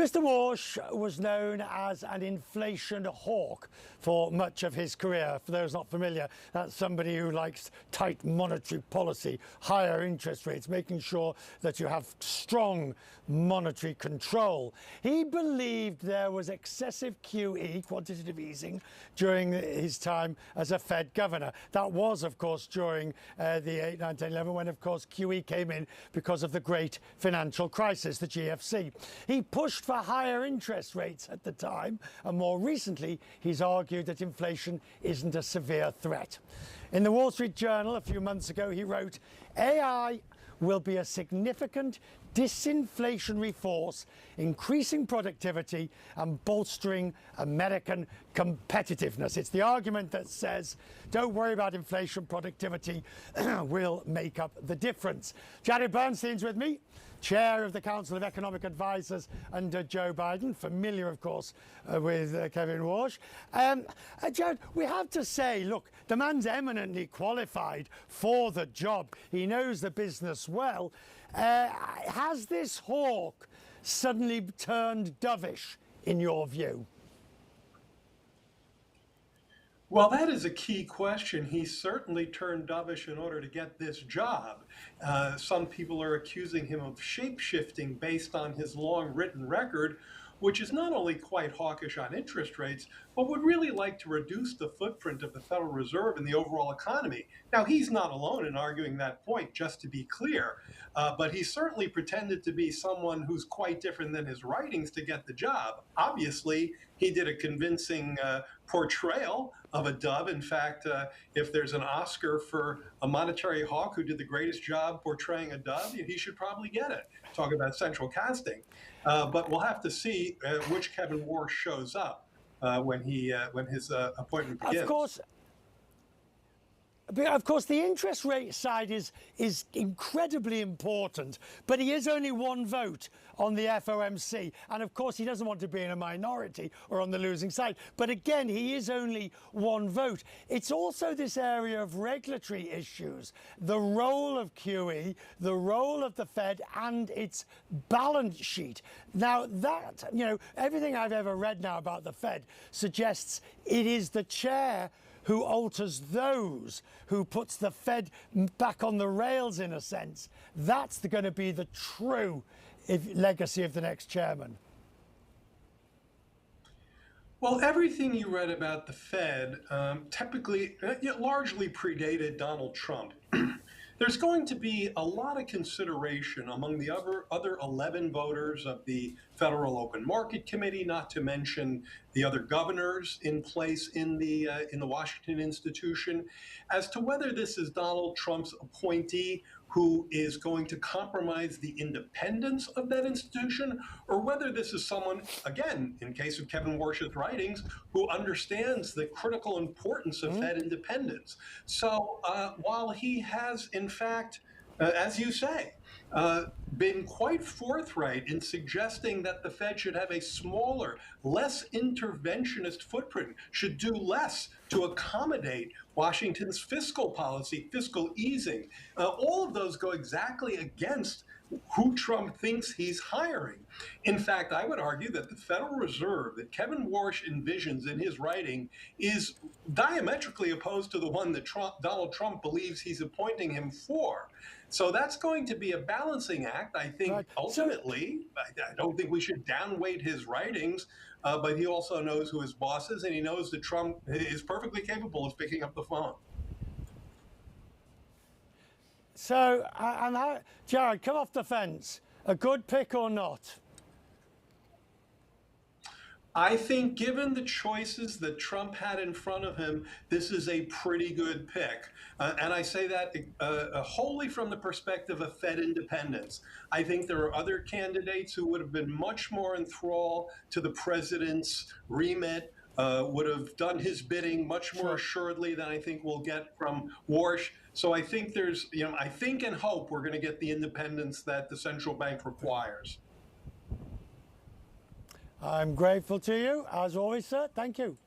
Mr. Warsh was known as an inflation hawk for much of his career. For those not familiar, that's somebody who likes tight monetary policy, higher interest rates, making sure that you have strong monetary control. He believed there was excessive QE, quantitative easing, during his time as a Fed governor. That was, of course, during the 8, 9, 10, 11, when, of course, QE came in because of the great financial crisis, the GFC. He pushed for higher interest rates at the time, and more recently he's argued that inflation isn't a severe threat. In the Wall Street Journal a few months ago he wrote, "AI will be a significant disinflationary force, increasing productivity and bolstering American competitiveness." It's the argument that says, don't worry about inflation, productivity will make up the difference. Jared Bernstein's with me, chair of the Council of Economic Advisors under Joe Biden, familiar, of course, with Kevin Warsh. Jared, we have to say, look, the man's eminently qualified for the job. He knows the business well. Has this hawk suddenly turned dovish, in your view? Well, that is a key question. He certainly turned dovish in order to get this job. Some people are accusing him of shape-shifting based on his long written record, which is not only quite hawkish on interest rates, but would really like to reduce the footprint of the Federal Reserve in the overall economy. Now, he's not alone in arguing that point, just to be clear, but he certainly pretended to be someone who's quite different than his writings to get the job. Obviously, he did a convincing portrayal of a dove. In fact, if there's an Oscar for a monetary hawk who did the greatest job portraying a dove, he should probably get it. Talk about central casting. But we'll have to see which Kevin Warsh shows up when his appointment begins. Of course, the interest rate side is incredibly important, but he is only one vote on the FOMC. And of course, he doesn't want to be in a minority or on the losing side. But again, he is only one vote. It's also this area of regulatory issues, the role of QE, the role of the Fed and its balance sheet. Now that, everything I've ever read now about the Fed suggests it is the chair who alters those, who puts the Fed back on the rails in a sense. That's going to be the true legacy of the next chairman. Well, everything you read about the Fed typically, largely predated Donald Trump. There's going to be a lot of consideration among the other 11 voters of the Federal Open Market Committee, not to mention the other governors in place in the Washington institution, as to whether this is Donald Trump's appointee who is going to compromise the independence of that institution, or whether this is someone, again, in case of Kevin Warsh's writings, who understands the critical importance of Fed independence. So while he has, in fact, as you say, been quite forthright in suggesting that the Fed should have a smaller, less interventionist footprint, should do less to accommodate Washington's fiscal policy, fiscal easing. All of those go exactly against who Trump thinks he's hiring. In fact, I would argue that the Federal Reserve that Kevin Warsh envisions in his writing is diametrically opposed to the one that Donald Trump believes he's appointing him for. So that's going to be a balancing act. I think ultimately, I don't think we should downweight his writings, but he also knows who his boss is, and he knows that Trump is perfectly capable of picking up the phone. So, Jared, come off the fence. A good pick or not? I think given the choices that Trump had in front of him, this is a pretty good pick. And I say that wholly from the perspective of Fed independence. I think there are other candidates who would have been much more enthralled to the president's remit, would have done his bidding much more assuredly than I think we'll get from Warsh. So I think there's, I think and hope we're going to get the independence that the central bank requires. I'm grateful to you, as always, sir. Thank you.